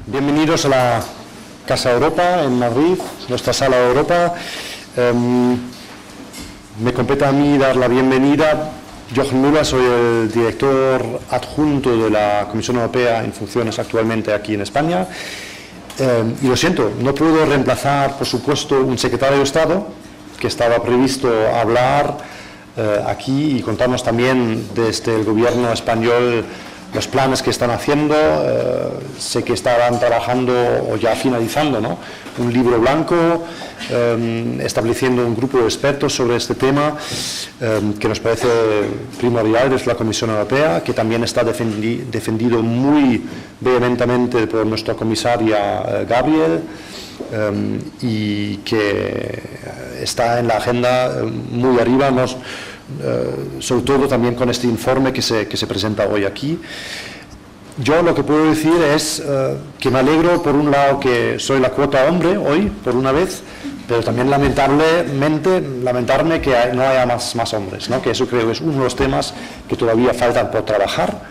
Bienvenidos a la Casa Europa en Madrid, nuestra Sala Europa. Me compete a mí dar la bienvenida. Jochen Müller, soy el director adjunto de la Comisión Europea en funciones actualmente aquí en España. Y lo siento, no puedo reemplazar, por supuesto, un secretario de Estado que estaba previsto hablar aquí y contarnos también desde el gobierno español los planes que están haciendo. Sé que estarán trabajando o ya finalizando, ¿no?, un libro blanco, estableciendo un grupo de expertos sobre este tema que nos parece primordial desde la Comisión Europea, que también está defendido muy vehementemente por nuestra comisaria Gabriel, y que está en la agenda muy arriba, sobre todo también con este informe que se presenta hoy aquí. Yo lo que puedo decir es que me alegro, por un lado, que soy la cuota hombre hoy, por una vez, pero también lamentarme que no haya más hombres, ¿no? Que eso creo que es uno de los temas que todavía faltan por trabajar,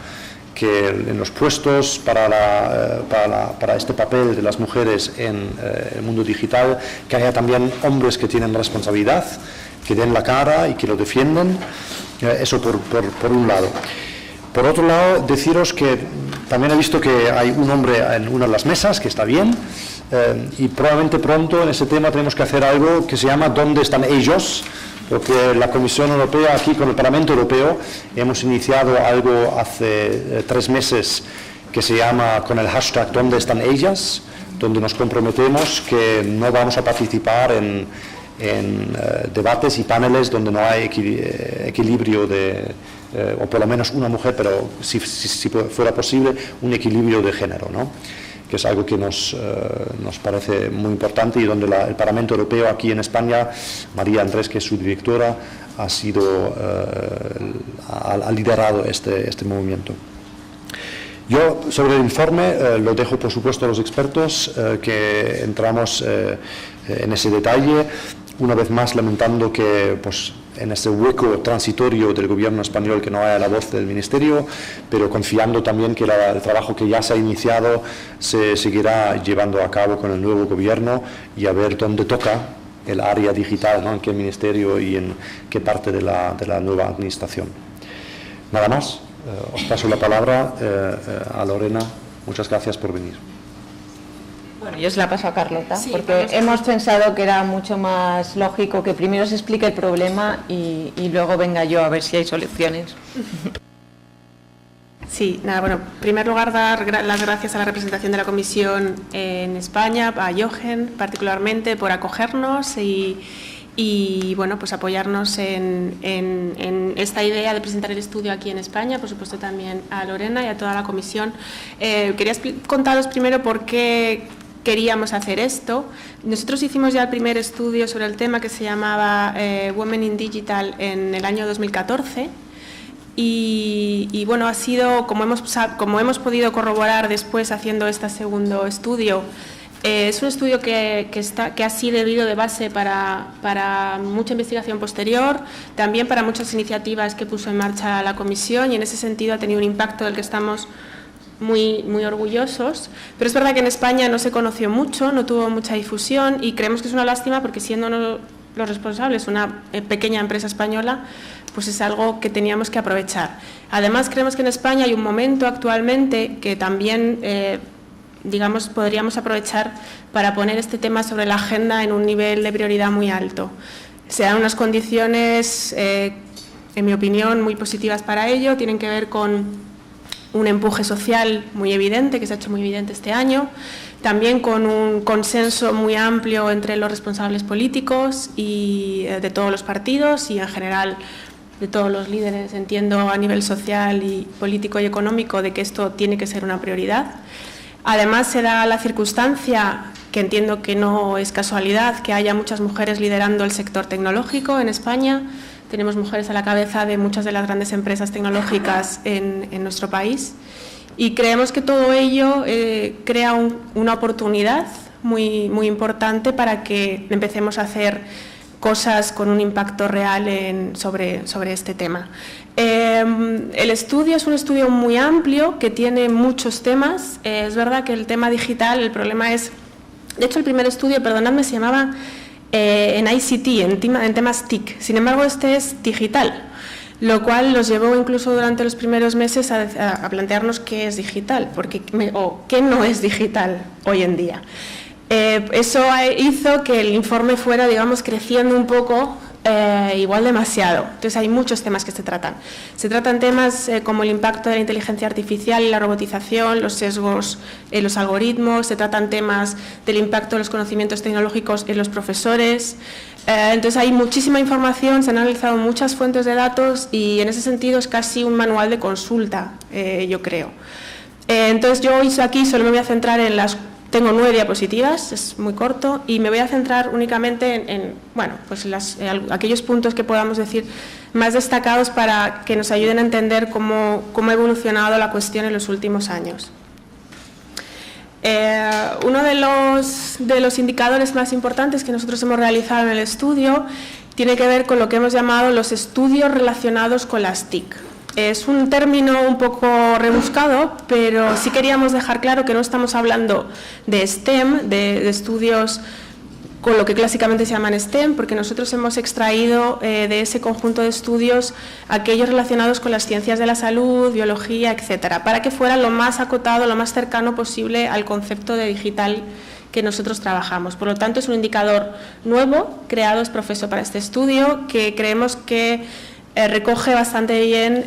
que en los puestos para este papel de las mujeres en el mundo digital, que haya también hombres que tienen responsabilidad, que den la cara y que lo defiendan. Eso por un lado. Por otro lado, deciros que también he visto que hay un hombre en una de las mesas, que está bien, y probablemente pronto en ese tema tenemos que hacer algo que se llama ¿dónde están ellos?, porque la Comisión Europea, aquí con el Parlamento Europeo, hemos iniciado algo hace 3 meses que se llama con el hashtag ¿dónde están ellas?, donde nos comprometemos que no vamos a participar en debates y paneles donde no hay equilibrio o por lo menos una mujer, pero si fuera posible, un equilibrio de género, ¿no?, que es algo que nos parece muy importante y donde el Parlamento Europeo aquí en España, María Andrés, que es su directora, ha liderado este movimiento. Yo, sobre el informe, lo dejo por supuesto a los expertos, que entramos en ese detalle, una vez más lamentando que pues, en ese hueco transitorio del gobierno español que no haya la voz del Ministerio, pero confiando también que el trabajo que ya se ha iniciado se seguirá llevando a cabo con el nuevo gobierno y a ver dónde toca el área digital, ¿no?, en qué ministerio y en qué parte de la nueva administración. Nada más, os paso la palabra a Lorena. Muchas gracias por venir. Bueno, yo se la paso a Carlota, sí, porque hemos pensado que era mucho más lógico que primero se explique el problema y luego venga yo a ver si hay soluciones. Sí, nada, bueno, en primer lugar dar las gracias a la representación de la Comisión en España, a Jochen particularmente, por acogernos y bueno, pues apoyarnos en esta idea de presentar el estudio aquí en España, por supuesto también a Lorena y a toda la Comisión. Quería contaros primero por qué queríamos hacer esto. Nosotros hicimos ya el primer estudio sobre el tema, que se llamaba Women in Digital, en el año 2014 y bueno, ha sido, como hemos podido corroborar después haciendo este segundo estudio, es un estudio que ha servido de base para mucha investigación posterior, también para muchas iniciativas que puso en marcha la Comisión, y en ese sentido ha tenido un impacto del que estamos muy orgullosos, pero es verdad que en España no se conoció mucho, no tuvo mucha difusión, y creemos que es una lástima porque, siendo los responsables una pequeña empresa española, pues es algo que teníamos que aprovechar. Además, creemos que en España hay un momento actualmente que también digamos, podríamos aprovechar para poner este tema sobre la agenda en un nivel de prioridad muy alto. Se dan unas condiciones, en mi opinión, muy positivas para ello. Tienen que ver con un empuje social muy evidente, que se ha hecho muy evidente este año, también con un consenso muy amplio entre los responsables políticos y de todos los partidos y, en general, de todos los líderes, entiendo, a nivel social y político y económico, de que esto tiene que ser una prioridad. Además, se da la circunstancia, que entiendo que no es casualidad, que haya muchas mujeres liderando el sector tecnológico en España. Tenemos mujeres a la cabeza de muchas de las grandes empresas tecnológicas en nuestro país, y creemos que todo ello crea una oportunidad muy importante para que empecemos a hacer cosas con un impacto real sobre este tema. El estudio es un estudio muy amplio que tiene muchos temas. Es verdad que el tema digital, el problema es, de hecho el primer estudio, perdonadme, se llamaba en ICT, en temas TIC, sin embargo este es digital, lo cual nos llevó incluso durante los primeros meses a plantearnos qué es digital, o qué no es digital hoy en día. Eso hizo que el informe fuera, digamos, creciendo un poco, igual demasiado. Entonces hay muchos temas que se tratan. Se tratan temas como el impacto de la inteligencia artificial y la robotización, los sesgos en los algoritmos, se tratan temas del impacto de los conocimientos tecnológicos en los profesores. Entonces hay muchísima información, se han analizado muchas fuentes de datos y en ese sentido es casi un manual de consulta, yo creo. Entonces yo hoy aquí solo me voy a centrar en tengo 9 diapositivas, es muy corto, y me voy a centrar únicamente en bueno, pues aquellos puntos que podamos decir más destacados para que nos ayuden a entender cómo ha evolucionado la cuestión en los últimos años. Uno de los indicadores más importantes que nosotros hemos realizado en el estudio tiene que ver con lo que hemos llamado los estudios relacionados con las TIC. Es un término un poco rebuscado, pero sí queríamos dejar claro que no estamos hablando de STEM, de estudios con lo que clásicamente se llaman STEM, porque nosotros hemos extraído de ese conjunto de estudios aquellos relacionados con las ciencias de la salud, biología, etcétera, para que fuera lo más acotado, lo más cercano posible al concepto de digital que nosotros trabajamos. Por lo tanto, es un indicador nuevo, creado ex professo para este estudio, que creemos que recoge bastante bien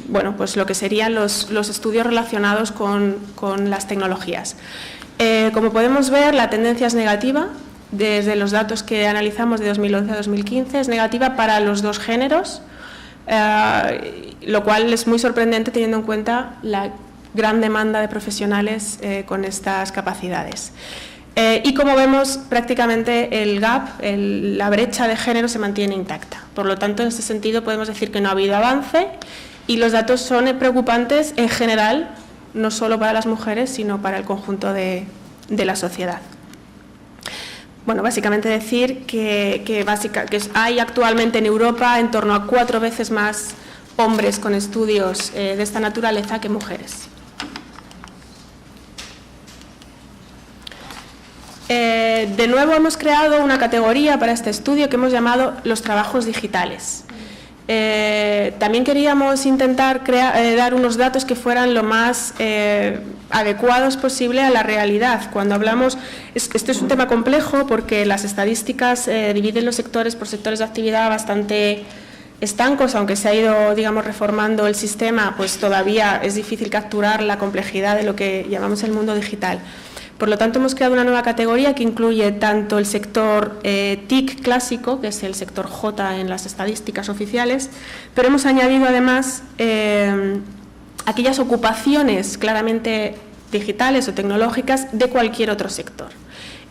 bueno, pues lo que serían los estudios relacionados con las tecnologías. Como podemos ver, la tendencia es negativa. Desde los datos que analizamos de 2011 a 2015 es negativa para los dos géneros, lo cual es muy sorprendente teniendo en cuenta la gran demanda de profesionales con estas capacidades. Y como vemos, prácticamente el gap, la brecha de género se mantiene intacta. Por lo tanto, en este sentido podemos decir que no ha habido avance y los datos son preocupantes en general, no solo para las mujeres, sino para el conjunto de la sociedad. Bueno, básicamente decir que hay actualmente en Europa en torno a 4 veces más hombres con estudios de esta naturaleza que mujeres. De nuevo hemos creado una categoría para este estudio que hemos llamado los trabajos digitales. También queríamos intentar dar unos datos que fueran lo más adecuados posible a la realidad. Cuando hablamos, esto es un tema complejo porque las estadísticas dividen los sectores por sectores de actividad bastante estancos, aunque se ha ido, digamos, reformando el sistema, pues todavía es difícil capturar la complejidad de lo que llamamos el mundo digital. Por lo tanto, hemos creado una nueva categoría que incluye tanto el sector TIC clásico, que es el sector J en las estadísticas oficiales, pero hemos añadido además aquellas ocupaciones claramente digitales o tecnológicas de cualquier otro sector.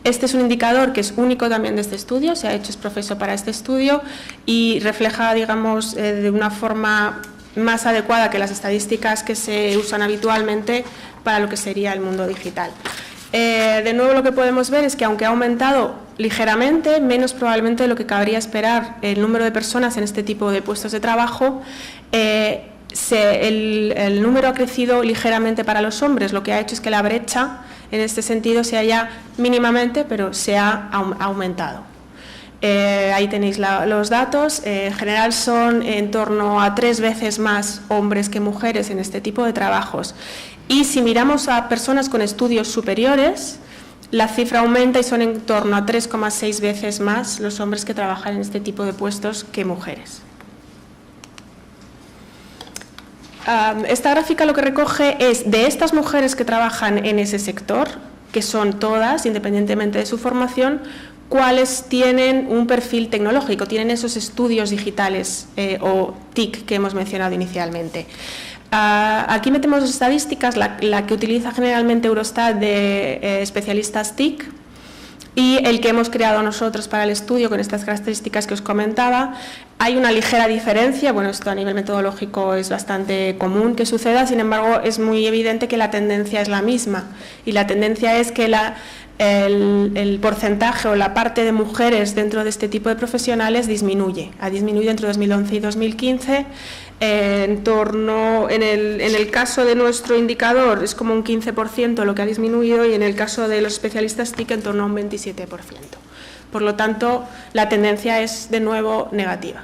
Este es un indicador que es único también de este estudio, se ha hecho ex professo para este estudio y refleja, digamos, de una forma más adecuada que las estadísticas que se usan habitualmente para lo que sería el mundo digital. De nuevo, lo que podemos ver es que aunque ha aumentado ligeramente, menos probablemente de lo que cabría esperar el número de personas en este tipo de puestos de trabajo, el número ha crecido ligeramente para los hombres, lo que ha hecho es que la brecha en este sentido se haya mínimamente, pero se ha aumentado. Ahí tenéis los datos. En general son en torno a 3 veces más hombres que mujeres en este tipo de trabajos. Y si miramos a personas con estudios superiores, la cifra aumenta y son en torno a 3,6 veces más los hombres que trabajan en este tipo de puestos que mujeres. Esta gráfica lo que recoge es de estas mujeres que trabajan en ese sector, que son todas, independientemente de su formación, cuáles tienen un perfil tecnológico, tienen esos estudios digitales o TIC que hemos mencionado inicialmente. Aquí metemos las estadísticas, la que utiliza generalmente Eurostat de especialistas TIC y el que hemos creado nosotros para el estudio con estas características que os comentaba. Hay una ligera diferencia, bueno, esto a nivel metodológico es bastante común que suceda, sin embargo es muy evidente que la tendencia es la misma y la tendencia es que el porcentaje o la parte de mujeres dentro de este tipo de profesionales disminuye. Ha disminuido entre 2011 y 2015. En el caso de nuestro indicador es como un 15% lo que ha disminuido, y en el caso de los especialistas TIC en torno a un 27%. Por lo tanto, la tendencia es de nuevo negativa.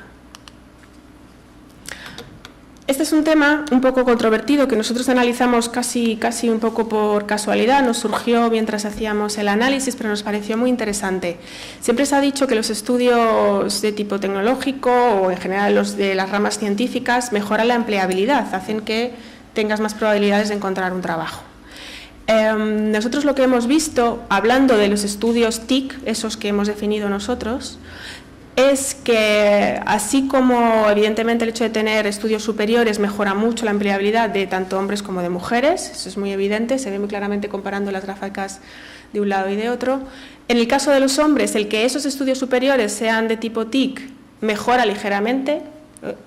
Este es un tema un poco controvertido que nosotros analizamos casi un poco por casualidad. Nos surgió mientras hacíamos el análisis, pero nos pareció muy interesante. Siempre se ha dicho que los estudios de tipo tecnológico o en general los de las ramas científicas mejoran la empleabilidad, hacen que tengas más probabilidades de encontrar un trabajo. Nosotros lo que hemos visto, hablando de los estudios TIC, esos que hemos definido nosotros, es que así como evidentemente el hecho de tener estudios superiores mejora mucho la empleabilidad de tanto hombres como de mujeres, eso es muy evidente, se ve muy claramente comparando las gráficas de un lado y de otro. En el caso de los hombres, el que esos estudios superiores sean de tipo TIC mejora ligeramente,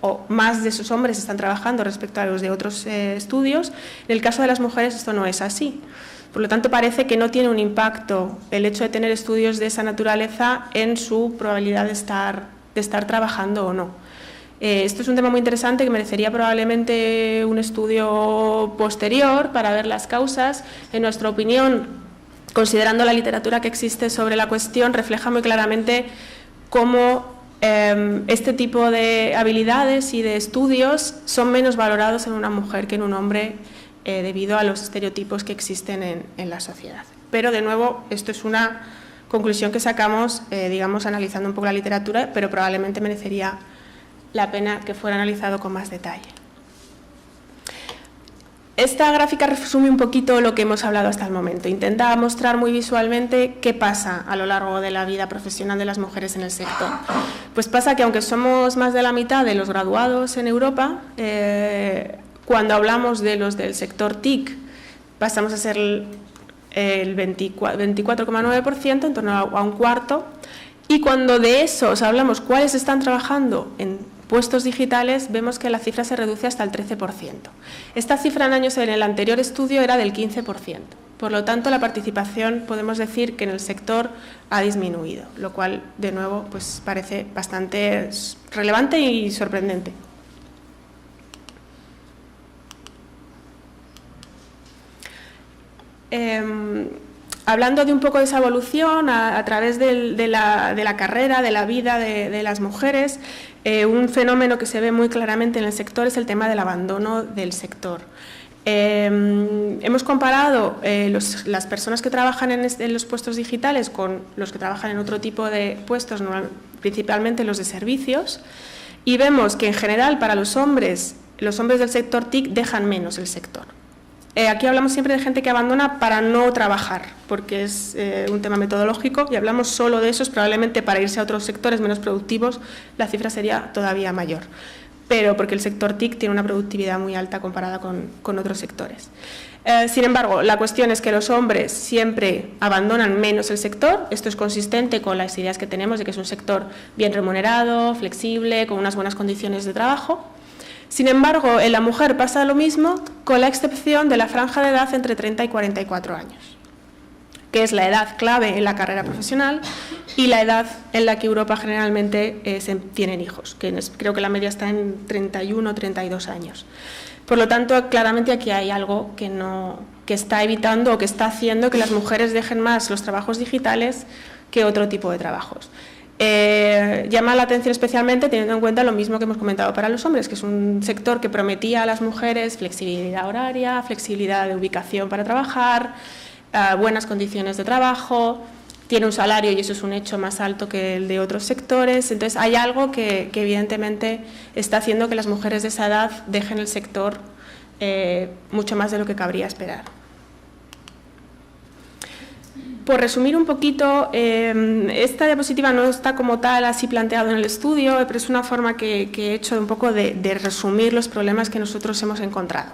o más de esos hombres están trabajando respecto a los de otros estudios. En el caso de las mujeres esto no es así. Por lo tanto, parece que no tiene un impacto el hecho de tener estudios de esa naturaleza en su probabilidad de estar trabajando o no. Esto es un tema muy interesante que merecería probablemente un estudio posterior para ver las causas. En nuestra opinión, considerando la literatura que existe sobre la cuestión, refleja muy claramente cómo este tipo de habilidades y de estudios son menos valorados en una mujer que en un hombre, debido a los estereotipos que existen en la sociedad. Pero, de nuevo, esto es una conclusión que sacamos, digamos, analizando un poco la literatura, pero probablemente merecería la pena que fuera analizado con más detalle. Esta gráfica resume un poquito lo que hemos hablado hasta el momento. Intenta mostrar muy visualmente qué pasa a lo largo de la vida profesional de las mujeres en el sector. Pues pasa que, aunque somos más de la mitad de los graduados en Europa, cuando hablamos de los del sector TIC, pasamos a ser el 24,9%, en torno a un cuarto, y cuando de esos hablamos cuáles están trabajando en puestos digitales, vemos que la cifra se reduce hasta el 13%. Esta cifra en el anterior estudio era del 15%. Por lo tanto, la participación podemos decir que en el sector ha disminuido, lo cual, de nuevo, pues parece bastante relevante y sorprendente. Hablando de un poco de esa evolución a través de la carrera, de la vida de las mujeres, un fenómeno que se ve muy claramente en el sector es el tema del abandono del sector. Hemos comparado las personas que trabajan en los puestos digitales con los que trabajan en otro tipo de puestos, principalmente los de servicios, y vemos que en general para los hombres del sector TIC dejan menos el sector. Aquí hablamos siempre de gente que abandona para no trabajar, porque es un tema metodológico, y hablamos solo de esos. Probablemente para irse a otros sectores menos productivos la cifra sería todavía mayor, pero porque el sector TIC tiene una productividad muy alta comparada con otros sectores. Sin embargo, la cuestión es que los hombres siempre abandonan menos el sector. Esto es consistente con las ideas que tenemos de que es un sector bien remunerado, flexible, con unas buenas condiciones de trabajo. Sin embargo, en la mujer pasa lo mismo, con la excepción de la franja de edad entre 30 y 44 años, que es la edad clave en la carrera profesional y la edad en la que Europa generalmente tienen hijos, que creo que la media está en 31 o 32 años. Por lo tanto, claramente aquí hay algo que está evitando o que está haciendo que las mujeres dejen más los trabajos digitales que otro tipo de trabajos. Llama la atención especialmente teniendo en cuenta lo mismo que hemos comentado para los hombres, que es un sector que prometía a las mujeres flexibilidad horaria, flexibilidad de ubicación para trabajar, buenas condiciones de trabajo, tiene un salario, y eso es un hecho, más alto que el de otros sectores. Entonces hay algo que evidentemente está haciendo que las mujeres de esa edad dejen el sector mucho más de lo que cabría esperar. Por resumir un poquito, esta diapositiva no está como tal así planteado en el estudio, pero es una forma que he hecho un poco de resumir los problemas que nosotros hemos encontrado.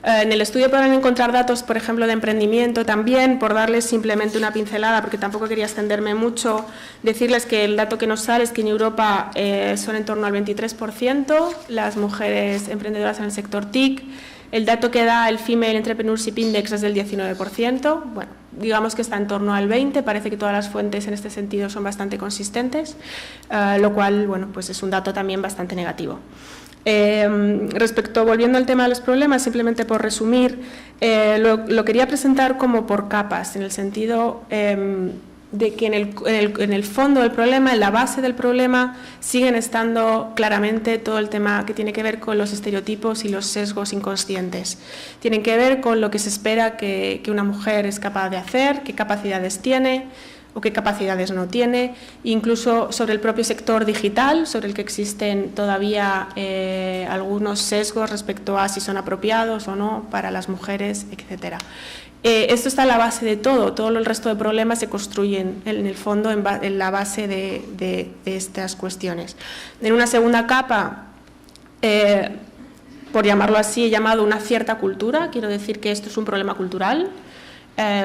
En el estudio podrán encontrar datos, por ejemplo, de emprendimiento también, por darles simplemente una pincelada, porque tampoco quería extenderme mucho, decirles que el dato que nos sale es que en Europa son en torno al 23% las mujeres emprendedoras en el sector TIC, El dato que da el Female Entrepreneurship Index es del 19%, bueno, digamos que está en torno al 20%, parece que todas las fuentes en este sentido son bastante consistentes, lo cual, bueno, pues es un dato también bastante negativo. Volviendo al tema de los problemas, simplemente por resumir, lo quería presentar como por capas, en el sentido de que en el fondo del problema, en la base del problema, siguen estando claramente todo el tema que tiene que ver con los estereotipos y los sesgos inconscientes. Tienen que ver con lo que se espera que una mujer es capaz de hacer, qué capacidades tiene o qué capacidades no tiene, incluso sobre el propio sector digital, sobre el que existen todavía algunos sesgos respecto a si son apropiados o no para las mujeres, etcétera. Esto está en la base de todo el resto de problemas se construyen en el fondo en la base de estas cuestiones. En una segunda capa, por llamarlo así, he llamado una cierta cultura, quiero decir que esto es un problema cultural.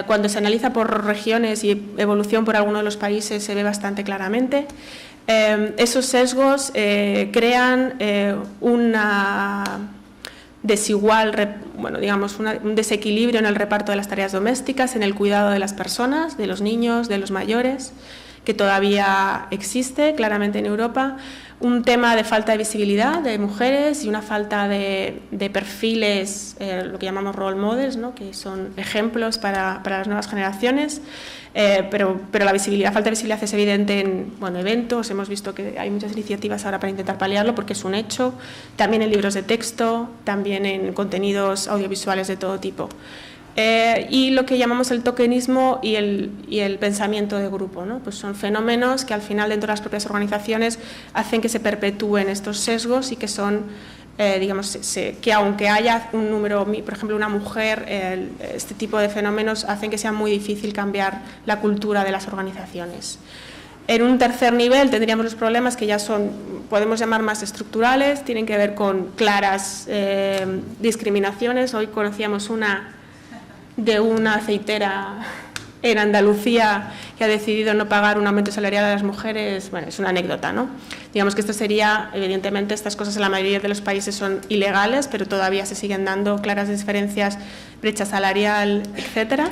Cuando se analiza por regiones y evolución por alguno de los países se ve bastante claramente. Esos sesgos crean una desigual, bueno, digamos, un desequilibrio en el reparto de las tareas domésticas, en el cuidado de las personas, de los niños, de los mayores, que todavía existe claramente en Europa. Un tema de falta de visibilidad de mujeres y una falta de perfiles, lo que llamamos role models, ¿no? Que son ejemplos para las nuevas generaciones, pero la falta de visibilidad es evidente en eventos. Hemos visto que hay muchas iniciativas ahora para intentar paliarlo porque es un hecho, también en libros de texto, también en contenidos audiovisuales de todo tipo. Y lo que llamamos el tokenismo y el pensamiento de grupo, ¿no? Pues son fenómenos que al final dentro de las propias organizaciones hacen que se perpetúen estos sesgos y que son, digamos, que aunque haya un número, por ejemplo una mujer, este tipo de fenómenos hacen que sea muy difícil cambiar la cultura de las organizaciones. En un tercer nivel tendríamos los problemas que ya son, podemos llamar más estructurales, tienen que ver con claras discriminaciones. Hoy conocíamos de una aceitera en Andalucía que ha decidido no pagar un aumento salarial a las mujeres. Bueno, es una anécdota, ¿no? Digamos que esto sería, evidentemente, estas cosas en la mayoría de los países son ilegales, pero todavía se siguen dando claras diferencias, brecha salarial, etcétera.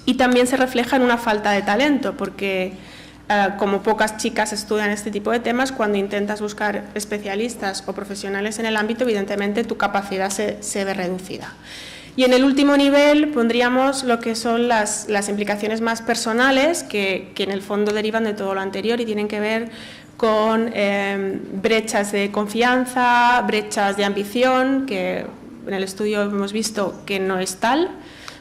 Y también se refleja en una falta de talento, porque como pocas chicas estudian este tipo de temas, cuando intentas buscar especialistas o profesionales en el ámbito, evidentemente tu capacidad se ve reducida. Y en el último nivel pondríamos lo que son las implicaciones más personales, que en el fondo derivan de todo lo anterior y tienen que ver con brechas de confianza, brechas de ambición, que en el estudio hemos visto que no es tal,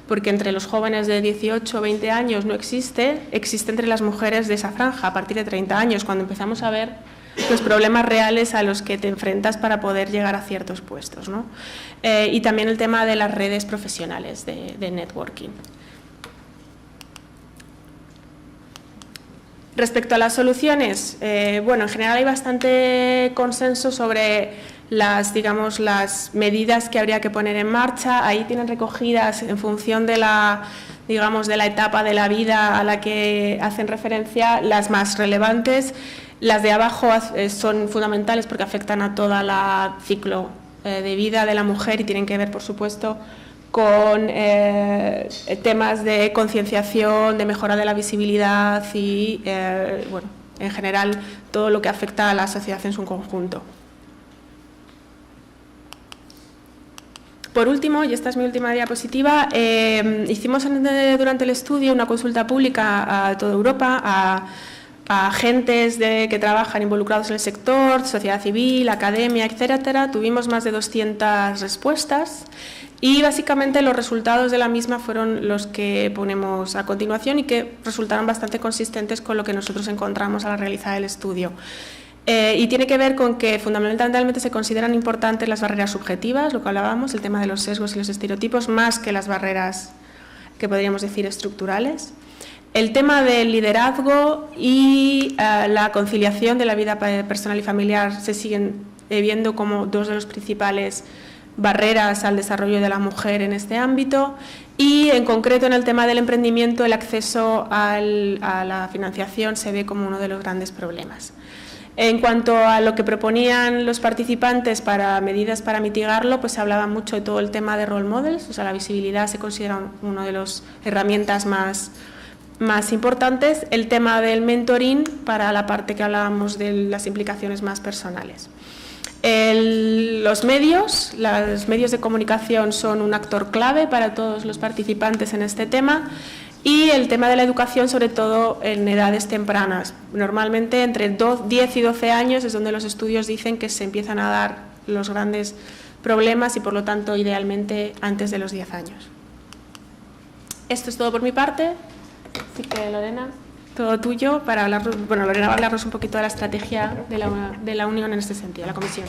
porque entre los jóvenes de 18 o 20 años no existe entre las mujeres de esa franja, a partir de 30 años, cuando empezamos a ver los problemas reales a los que te enfrentas para poder llegar a ciertos puestos, ¿no? Y también el tema de las redes profesionales de networking. Respecto a las soluciones, bueno, en general hay bastante consenso sobre las medidas que habría que poner en marcha. Ahí tienen recogidas, en función de la etapa de la vida a la que hacen referencia, las más relevantes. Las de abajo son fundamentales porque afectan a todo el ciclo de vida de la mujer y tienen que ver, por supuesto, con temas de concienciación, de mejora de la visibilidad y, bueno, en general, todo lo que afecta a la sociedad en su conjunto. Por último, y esta es mi última diapositiva, hicimos durante el estudio una consulta pública a toda Europa, a agentes que trabajan involucrados en el sector, sociedad civil, academia, etcétera. Tuvimos más de 200 respuestas y básicamente los resultados de la misma fueron los que ponemos a continuación y que resultaron bastante consistentes con lo que nosotros encontramos al realizar el estudio. Y tiene que ver con que fundamentalmente se consideran importantes las barreras subjetivas, lo que hablábamos, el tema de los sesgos y los estereotipos, más que las barreras que podríamos decir estructurales. El tema del liderazgo y la conciliación de la vida personal y familiar se siguen viendo como dos de los principales barreras al desarrollo de la mujer en este ámbito y, en concreto, en el tema del emprendimiento, el acceso a la financiación se ve como uno de los grandes problemas. En cuanto a lo que proponían los participantes para medidas para mitigarlo, pues se hablaba mucho de todo el tema de role models, o sea, la visibilidad se considera una de las herramientas más importantes, el tema del mentoring para la parte que hablábamos de las implicaciones más personales. Los medios de comunicación son un actor clave para todos los participantes en este tema. Y el tema de la educación, sobre todo en edades tempranas. Normalmente entre 10 y 12 años es donde los estudios dicen que se empiezan a dar los grandes problemas y, por lo tanto, idealmente antes de los 10 años. Esto es todo por mi parte. Así que, Lorena, todo tuyo para hablar. Bueno, Lorena va a hablarnos un poquito de la estrategia de la Unión en este sentido, la Comisión.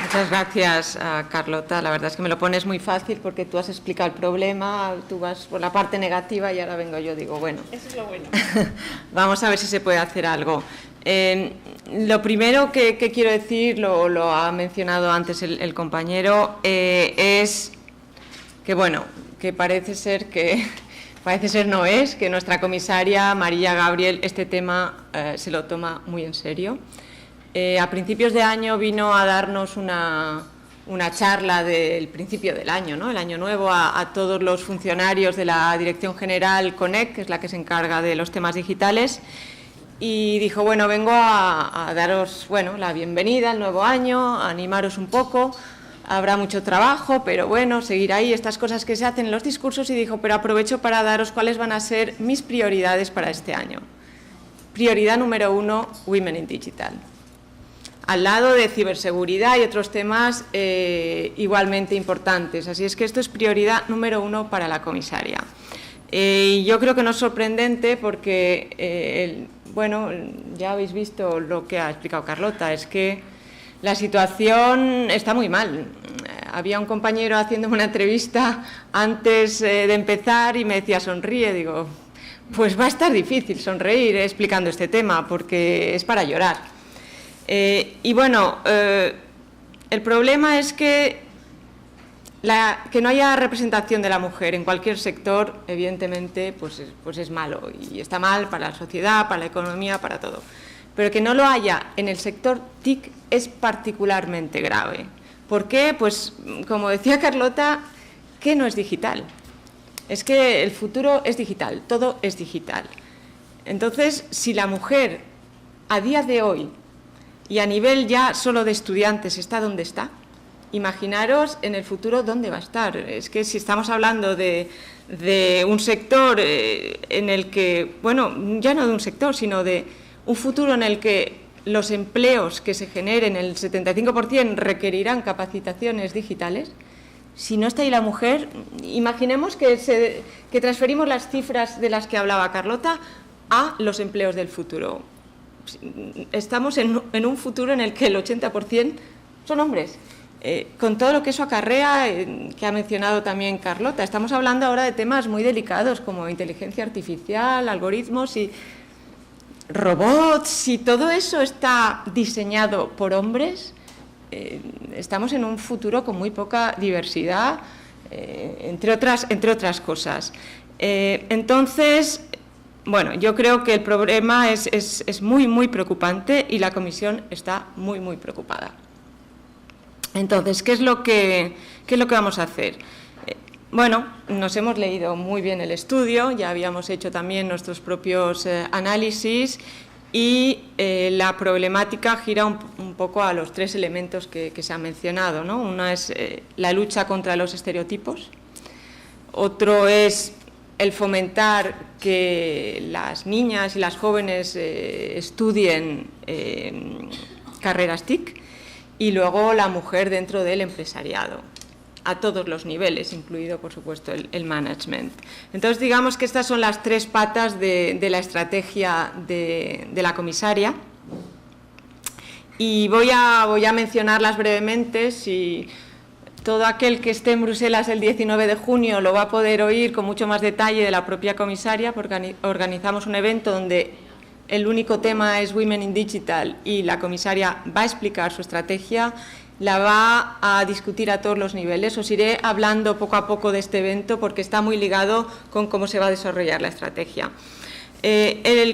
Muchas gracias, Carlota. La verdad es que me lo pones muy fácil porque tú has explicado el problema, tú vas por la parte negativa y ahora vengo yo, digo, bueno. Eso es lo bueno. Vamos a ver si se puede hacer algo. Lo primero que quiero decir, lo ha mencionado antes el compañero, es que, bueno, que parece ser no es, que nuestra comisaria María Gabriel este tema se lo toma muy en serio. A principios de año vino a darnos una charla del principio del año, ¿no? El año nuevo, a todos los funcionarios de la Dirección General CONEC, que es la que se encarga de los temas digitales, y dijo, bueno, vengo a daros, bueno, la bienvenida al nuevo año, a animaros un poco, habrá mucho trabajo, pero bueno, seguir ahí, estas cosas que se hacen en los discursos, y dijo, pero aprovecho para daros cuáles van a ser mis prioridades para este año. Prioridad número 1, Women in Digital. Al lado de ciberseguridad y otros temas igualmente importantes. Así es que esto es prioridad número 1 para la comisaria. Yo creo que no es sorprendente porque, bueno, ya habéis visto lo que ha explicado Carlota, es que la situación está muy mal. Había un compañero haciéndome una entrevista antes de empezar y me decía, sonríe, digo, pues va a estar difícil sonreír explicando este tema porque es para llorar. Y bueno, el problema es que no haya representación de la mujer en cualquier sector, evidentemente, pues es malo y está mal para la sociedad, para la economía, para todo. Pero que no lo haya en el sector TIC es particularmente grave. ¿Por qué? Pues, como decía Carlota, ¿qué no es digital? Es que el futuro es digital, todo es digital. Entonces, si la mujer a día de hoy y a nivel ya solo de estudiantes está donde está, imaginaros en el futuro dónde va a estar. Es que si estamos hablando de un sector en el que, bueno, ya no de un sector, sino de un futuro en el que los empleos que se generen, el 75% requerirán capacitaciones digitales, si no está ahí la mujer, imaginemos que transferimos las cifras de las que hablaba Carlota a los empleos del futuro. Estamos en un futuro en el que el 80% son hombres, con todo lo que eso acarrea, que ha mencionado también Carlota. Estamos hablando ahora de temas muy delicados como inteligencia artificial, algoritmos y robots. Si todo eso está diseñado por hombres, estamos en un futuro con muy poca diversidad, entre otras cosas. Entonces, bueno, yo creo que el problema es muy, muy preocupante y la Comisión está muy, muy preocupada. Entonces, ¿qué es lo que vamos a hacer? Bueno, nos hemos leído muy bien el estudio, ya habíamos hecho también nuestros propios análisis y la problemática gira un poco a los 3 elementos que se han mencionado, ¿no? Una es la lucha contra los estereotipos, otro es el fomentar que las niñas y las jóvenes estudien carreras TIC y luego la mujer dentro del empresariado, a todos los niveles, incluido, por supuesto, el management. Entonces, digamos que estas son las 3 patas de la estrategia de la comisaria y voy a mencionarlas brevemente. Si todo aquel que esté en Bruselas el 19 de junio lo va a poder oír con mucho más detalle de la propia comisaria, porque organizamos un evento donde el único tema es Women in Digital y la comisaria va a explicar su estrategia la va a discutir a todos los niveles. Os iré hablando poco a poco de este evento porque está muy ligado con cómo se va a desarrollar la estrategia.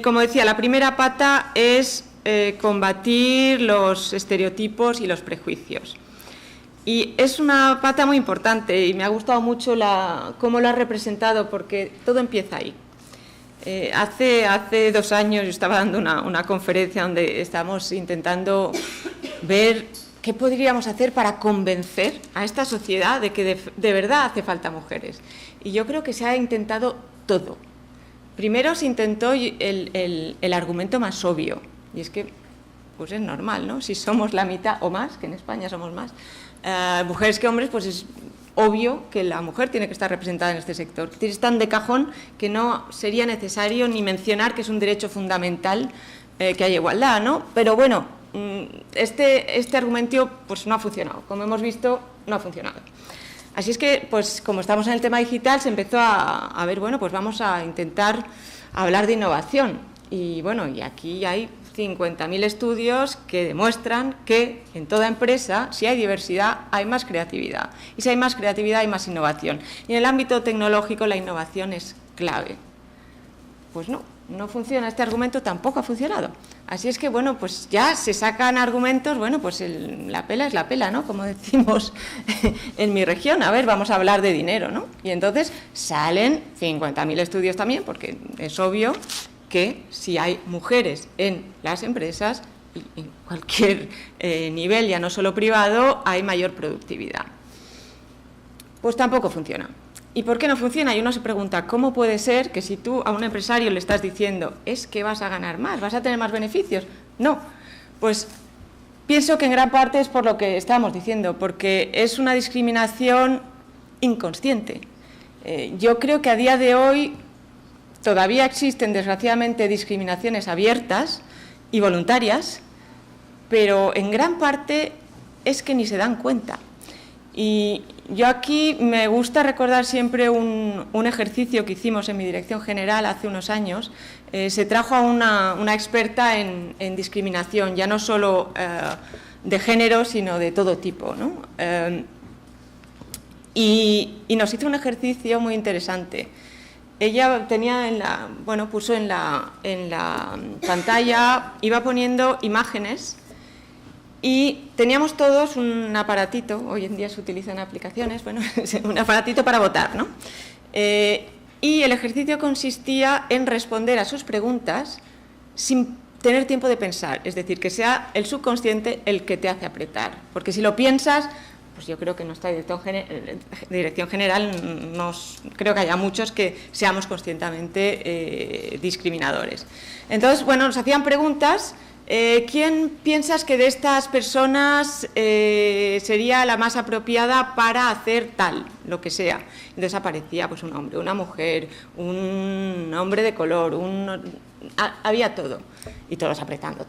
Como decía, la primera pata es combatir los estereotipos y los prejuicios. Y es una pata muy importante y me ha gustado mucho cómo lo ha representado porque todo empieza ahí. Hace 2 años yo estaba dando una conferencia donde estábamos intentando ver qué podríamos hacer para convencer a esta sociedad de que de verdad hace falta mujeres. Y yo creo que se ha intentado todo. Primero se intentó el argumento más obvio, y es que pues es normal, ¿no? Si somos la mitad o más, que en España somos más, mujeres que hombres, pues es obvio que la mujer tiene que estar representada en este sector. Es tan de cajón que no sería necesario ni mencionar que es un derecho fundamental que haya igualdad, ¿no? Pero bueno, este argumento pues no ha funcionado. Como hemos visto, no ha funcionado. Así es que, pues como estamos en el tema digital, se empezó a ver, bueno, pues vamos a intentar hablar de innovación. Y bueno, y aquí hay 50.000 estudios que demuestran que en toda empresa, si hay diversidad, hay más creatividad. Y si hay más creatividad, hay más innovación. Y en el ámbito tecnológico, la innovación es clave. Pues no funciona. Este argumento tampoco ha funcionado. Así es que, bueno, pues ya se sacan argumentos, bueno, pues la pela es la pela, ¿no? Como decimos en mi región, a ver, vamos a hablar de dinero, ¿no? Y entonces salen 50.000 estudios también, porque es obvio que si hay mujeres en las empresas, y en cualquier nivel, ya no solo privado, hay mayor productividad. Pues tampoco funciona. ¿Y por qué no funciona? Y uno se pregunta, ¿cómo puede ser que si tú a un empresario le estás diciendo es que vas a ganar más, vas a tener más beneficios? No, pues pienso que en gran parte es por lo que estábamos diciendo, porque es una discriminación inconsciente. Yo creo que a día de hoy todavía existen, desgraciadamente, discriminaciones abiertas y voluntarias, pero en gran parte es que ni se dan cuenta. Y yo aquí me gusta recordar siempre un ejercicio que hicimos en mi dirección general hace unos años. Se trajo a una experta en discriminación, ya no solo de género, sino de todo tipo, ¿no? Y nos hizo un ejercicio muy interesante. Ella tenía puso en la pantalla, iba poniendo imágenes. Y teníamos todos un aparatito, hoy en día se utilizan aplicaciones, bueno, un aparatito para votar, ¿no? Y el ejercicio consistía en responder a sus preguntas sin tener tiempo de pensar, es decir, que sea el subconsciente el que te hace apretar, porque si lo piensas, pues yo creo que en nuestra dirección general creo que haya muchos que seamos conscientemente discriminadores. Entonces, bueno, nos hacían preguntas. ¿Quién piensas que de estas personas sería la más apropiada para hacer tal, lo que sea? Entonces aparecía pues un hombre, una mujer, un hombre de color, había todo, y todos apretando.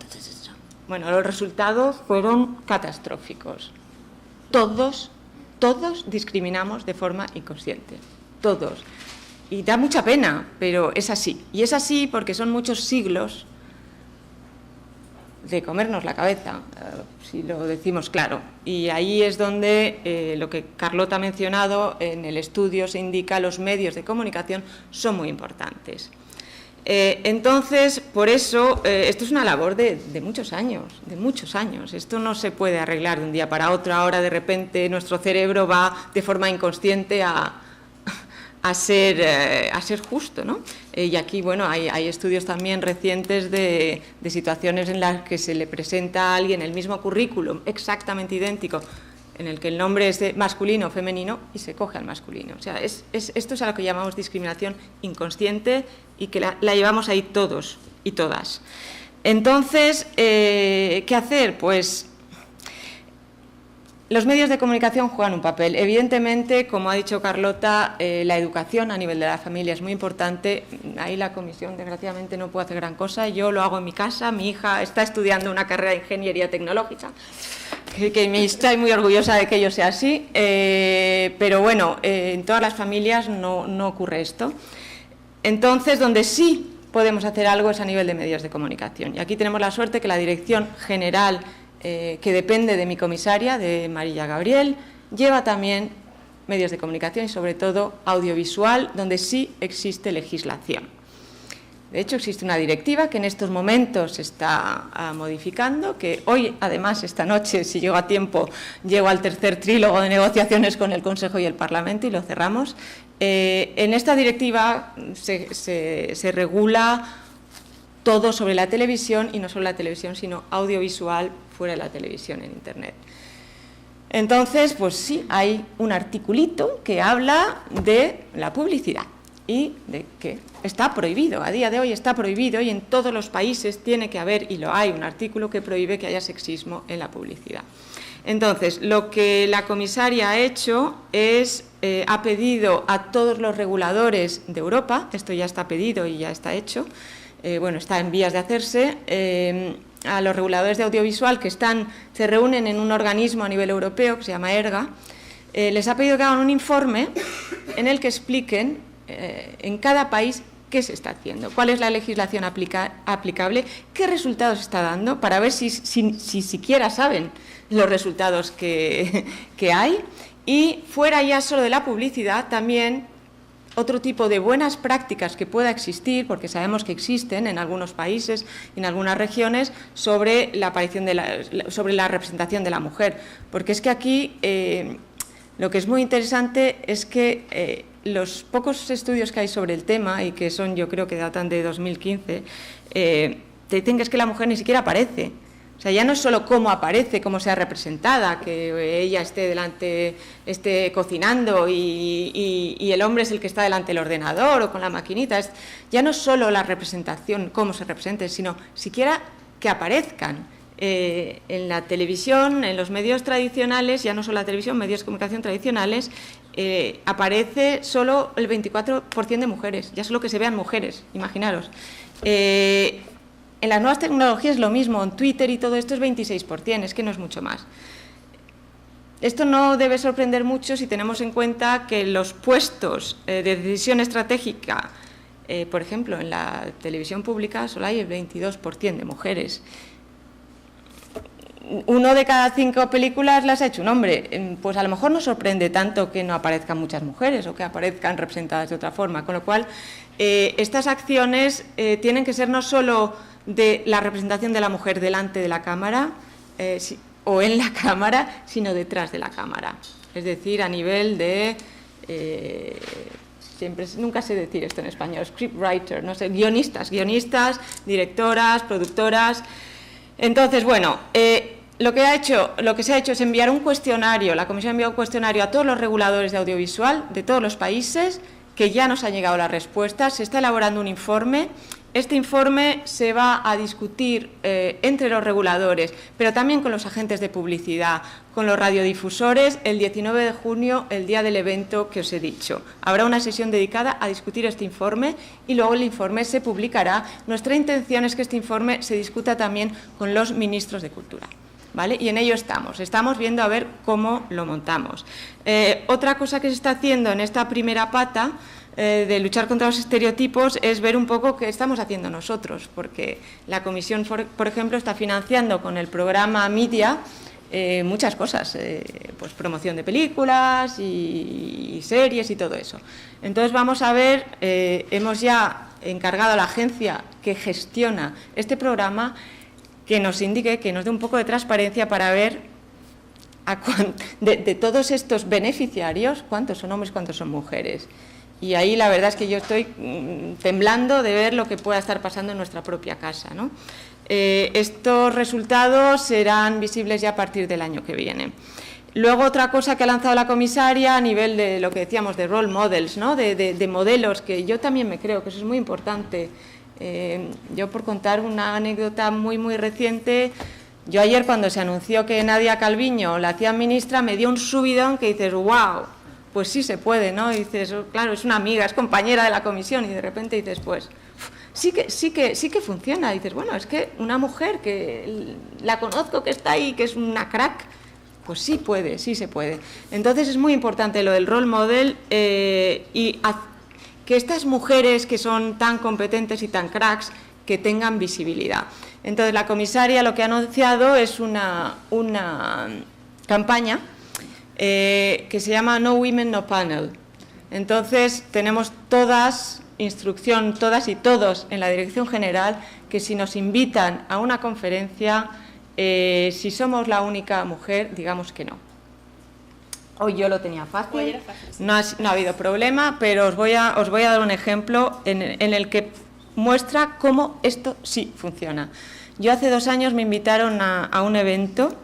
Bueno, los resultados fueron catastróficos. Todos discriminamos de forma inconsciente, todos. Y da mucha pena, pero es así. Y es así porque son muchos siglos de comernos la cabeza, si lo decimos claro. Y ahí es donde lo que Carlota ha mencionado, en el estudio se indica los medios de comunicación son muy importantes. Entonces, por eso, esto es una labor de muchos años, Esto no se puede arreglar de un día para otro. Ahora, de repente, nuestro cerebro va de forma inconsciente a ser justo, ¿no? Y aquí, bueno, hay estudios también recientes de situaciones en las que se le presenta a alguien el mismo currículum, exactamente idéntico, en el que el nombre es de masculino o femenino y se coge al masculino. O sea, esto es a lo que llamamos discriminación inconsciente y que la llevamos ahí todos y todas. Entonces, ¿qué hacer? Pues los medios de comunicación juegan un papel. Evidentemente, como ha dicho Carlota, la educación a nivel de la familia es muy importante. Ahí la comisión, desgraciadamente, no puede hacer gran cosa. Yo lo hago en mi casa. Mi hija está estudiando una carrera de ingeniería tecnológica, que me estoy muy orgullosa de que ello sea así. Pero bueno, en todas las familias no ocurre esto. Entonces, donde sí podemos hacer algo es a nivel de medios de comunicación. Y aquí tenemos la suerte que la Dirección General que depende de mi comisaria, de Marilla Gabriel, lleva también medios de comunicación y sobre todo audiovisual, donde sí existe legislación. De hecho, existe una directiva que en estos momentos se está modificando, que hoy, además, esta noche, si llego a tiempo, llego al tercer trílogo de negociaciones con el Consejo y el Parlamento y lo cerramos. En esta directiva se regula todo sobre la televisión, y no solo la televisión, sino audiovisual fuera de la televisión, en Internet. Entonces, pues sí, hay un articulito que habla de la publicidad y de que está prohibido, a día de hoy está prohibido, y en todos los países tiene que haber, y lo hay, un artículo que prohíbe que haya sexismo en la publicidad. Entonces, lo que la comisaria ha hecho es, ha pedido a todos los reguladores de Europa, esto ya está pedido y ya está hecho, bueno, está en vías de hacerse, a los reguladores de audiovisual que se reúnen en un organismo a nivel europeo que se llama ERGA, les ha pedido que hagan un informe en el que expliquen en cada país qué se está haciendo, cuál es la legislación aplicable, qué resultados está dando, para ver si siquiera saben los resultados que hay, y fuera ya solo de la publicidad, también otro tipo de buenas prácticas que pueda existir, porque sabemos que existen en algunos países y en algunas regiones, sobre la aparición sobre la representación de la mujer. Porque es que aquí lo que es muy interesante es que los pocos estudios que hay sobre el tema, y que son, yo creo que datan de 2015, te dicen que es que la mujer ni siquiera aparece. O sea, ya no es solo cómo aparece, cómo sea representada, que ella esté cocinando y el hombre es el que está delante del ordenador o con la maquinita. Ya no es solo la representación, cómo se represente, sino siquiera que aparezcan en la televisión, en los medios tradicionales, ya no solo la televisión, medios de comunicación tradicionales, aparece solo el 24% de mujeres, ya solo que se vean mujeres, imaginaros. En las nuevas tecnologías lo mismo, en Twitter y todo esto es 26%, es que no es mucho más. Esto no debe sorprender mucho si tenemos en cuenta que los puestos de decisión estratégica, por ejemplo, en la televisión pública solo hay el 22% de mujeres. 1 de cada 5 películas las ha hecho un hombre, pues a lo mejor no sorprende tanto que no aparezcan muchas mujeres o que aparezcan representadas de otra forma, con lo cual estas acciones tienen que ser no solo de la representación de la mujer delante de la cámara o en la cámara, sino detrás de la cámara, es decir, a nivel de nunca sé decir esto en español, scriptwriter, no sé, guionistas, directoras, productoras. Entonces, bueno, lo que se ha hecho es enviar un cuestionario, la Comisión ha enviado un cuestionario a todos los reguladores de audiovisual de todos los países, que ya nos han llegado las respuestas, se está elaborando un informe. Este informe se va a discutir entre los reguladores, pero también con los agentes de publicidad, con los radiodifusores, el 19 de junio, el día del evento que os he dicho. Habrá una sesión dedicada a discutir este informe y luego el informe se publicará. Nuestra intención es que este informe se discuta también con los ministros de Cultura, ¿vale? Y en ello estamos viendo a ver cómo lo montamos. Otra cosa que se está haciendo en esta primera pata de luchar contra los estereotipos es ver un poco qué estamos haciendo nosotros, porque la Comisión, por ejemplo, está financiando con el programa Media muchas cosas, pues promoción de películas y series y todo eso. Entonces vamos a ver, hemos ya encargado a la agencia que gestiona este programa que nos indique, que nos dé un poco de transparencia para ver de todos estos beneficiarios, cuántos son hombres, cuántos son mujeres. Y ahí la verdad es que yo estoy temblando de ver lo que pueda estar pasando en nuestra propia casa, ¿no? Estos resultados serán visibles ya a partir del año que viene. Luego, otra cosa que ha lanzado la comisaria a nivel de lo que decíamos de role models, ¿no? de modelos, que yo también me creo que eso es muy importante. Yo, por contar una anécdota muy reciente, yo ayer cuando se anunció que Nadia Calviño la hacía ministra, me dio un subidón que dices, wow, pues sí se puede, ¿no? Y dices, claro, es una amiga, es compañera de la comisión, y de repente dices, pues sí que funciona. Y dices, bueno, es que una mujer que la conozco, que está ahí, que es una crack, pues sí puede, sí se puede. Entonces es muy importante lo del role model y que estas mujeres que son tan competentes y tan cracks, que tengan visibilidad. Entonces, la comisaria lo que ha anunciado es una campaña que se llama No Women, No Panel. Entonces, tenemos instrucción, todas y todos en la Dirección General, que si nos invitan a una conferencia, si somos la única mujer, digamos que no. Hoy yo lo tenía fácil, no ha habido problema, pero os voy a dar un ejemplo en el que muestra cómo esto sí funciona. Yo hace 2 años me invitaron a un evento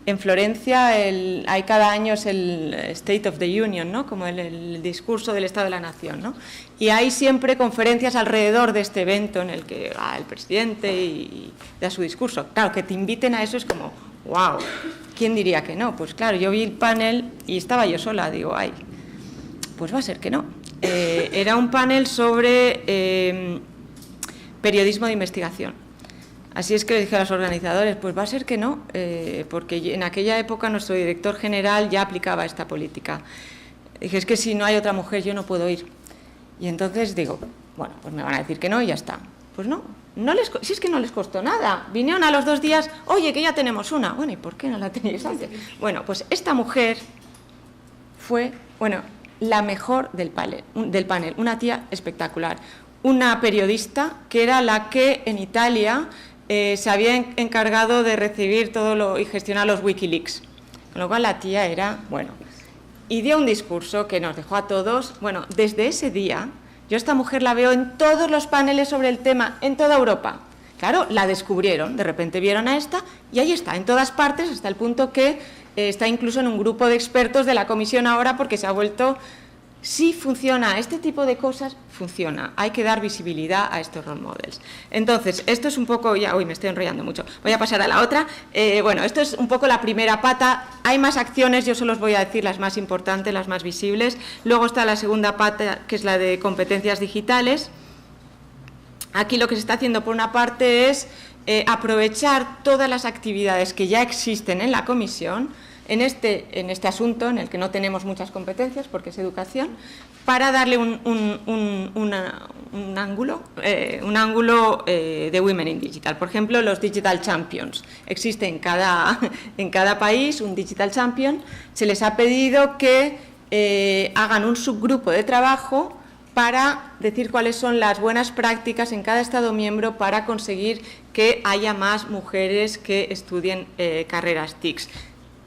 en Florencia, hay cada año es el State of the Union, ¿no? Como el discurso del Estado de la Nación, ¿no? Y hay siempre conferencias alrededor de este evento en el que el presidente y da su discurso. Claro, que te inviten a eso es como, wow, ¿quién diría que no? Pues claro, yo vi el panel y estaba yo sola, digo, ay, pues va a ser que no. Era un panel sobre periodismo de investigación. Así es que le dije a los organizadores, pues va a ser que no, porque en aquella época nuestro director general ya aplicaba esta política. Dije, es que si no hay otra mujer yo no puedo ir. Y entonces digo, bueno, pues me van a decir que no y ya está. Pues no, si es que no les costó nada. Vinieron a los 2 días, oye, que ya tenemos una. Bueno, ¿y por qué no la teníais antes? Bueno, pues esta mujer fue, la mejor del panel, una tía espectacular. Una periodista que era la que en Italia se había encargado de recibir y gestionar los Wikileaks. Con lo cual la tía era, y dio un discurso que nos dejó a todos, desde ese día, yo a esta mujer la veo en todos los paneles sobre el tema, en toda Europa. Claro, la descubrieron, de repente vieron a esta, y ahí está, en todas partes, hasta el punto que está incluso en un grupo de expertos de la comisión ahora, porque se ha vuelto... Sí funciona, este tipo de cosas funciona, hay que dar visibilidad a estos role models. Entonces, esto es un poco, me estoy enrollando mucho, voy a pasar a la otra. Esto es un poco la primera pata, hay más acciones, yo solo os voy a decir las más importantes, las más visibles. Luego está la segunda pata, que es la de competencias digitales. Aquí lo que se está haciendo por una parte es aprovechar todas las actividades que ya existen en la comisión, en este asunto en el que no tenemos muchas competencias porque es educación, para darle un ángulo de Women in Digital. Por ejemplo, los Digital Champions. Existe en cada país un Digital Champion. Se les ha pedido que hagan un subgrupo de trabajo para decir cuáles son las buenas prácticas en cada Estado miembro para conseguir que haya más mujeres que estudien carreras TICs.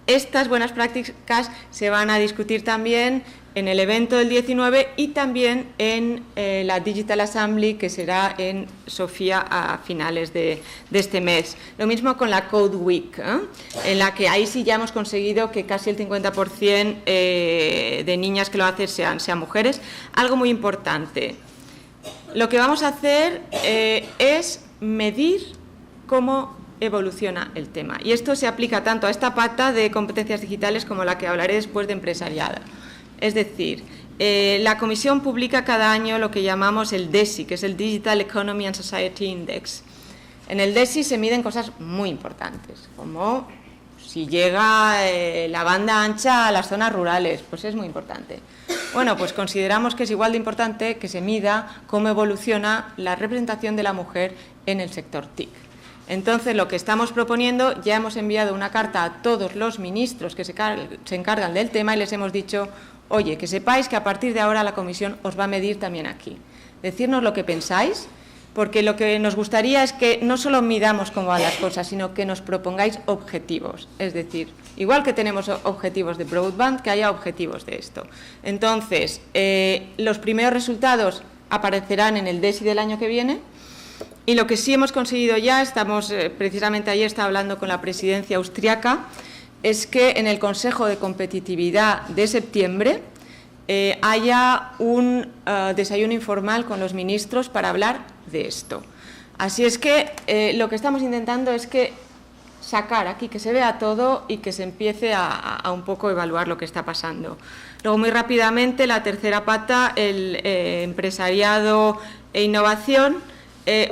Estas buenas prácticas se van a discutir también en el evento del 19 y también en la Digital Assembly, que será en Sofía a finales de este mes. Lo mismo con la Code Week, en la que ahí sí ya hemos conseguido que casi el 50% de niñas que lo hacen sean mujeres. Algo muy importante. Lo que vamos a hacer es medir cómo evoluciona el tema. Y esto se aplica tanto a esta pata de competencias digitales como la que hablaré después de empresariado. Es decir, la Comisión publica cada año lo que llamamos el DESI, que es el Digital Economy and Society Index. En el DESI se miden cosas muy importantes, como si llega la banda ancha a las zonas rurales, pues es muy importante. Bueno, pues consideramos que es igual de importante que se mida cómo evoluciona la representación de la mujer en el sector TIC. Entonces, lo que estamos proponiendo, ya hemos enviado una carta a todos los ministros que se encargan del tema y les hemos dicho, oye, que sepáis que a partir de ahora la Comisión os va a medir también aquí. Decirnos lo que pensáis, porque lo que nos gustaría es que no solo midamos cómo van las cosas, sino que nos propongáis objetivos. Es decir, igual que tenemos objetivos de broadband, que haya objetivos de esto. Entonces, los primeros resultados aparecerán en el DESI del año que viene. Y lo que sí hemos conseguido ya, precisamente ayer estaba hablando con la presidencia austriaca, es que en el Consejo de Competitividad de septiembre haya un desayuno informal con los ministros para hablar de esto. Así es que lo que estamos intentando es que sacar aquí, que se vea todo y que se empiece a un poco evaluar lo que está pasando. Luego, muy rápidamente, la tercera pata, el empresariado e innovación.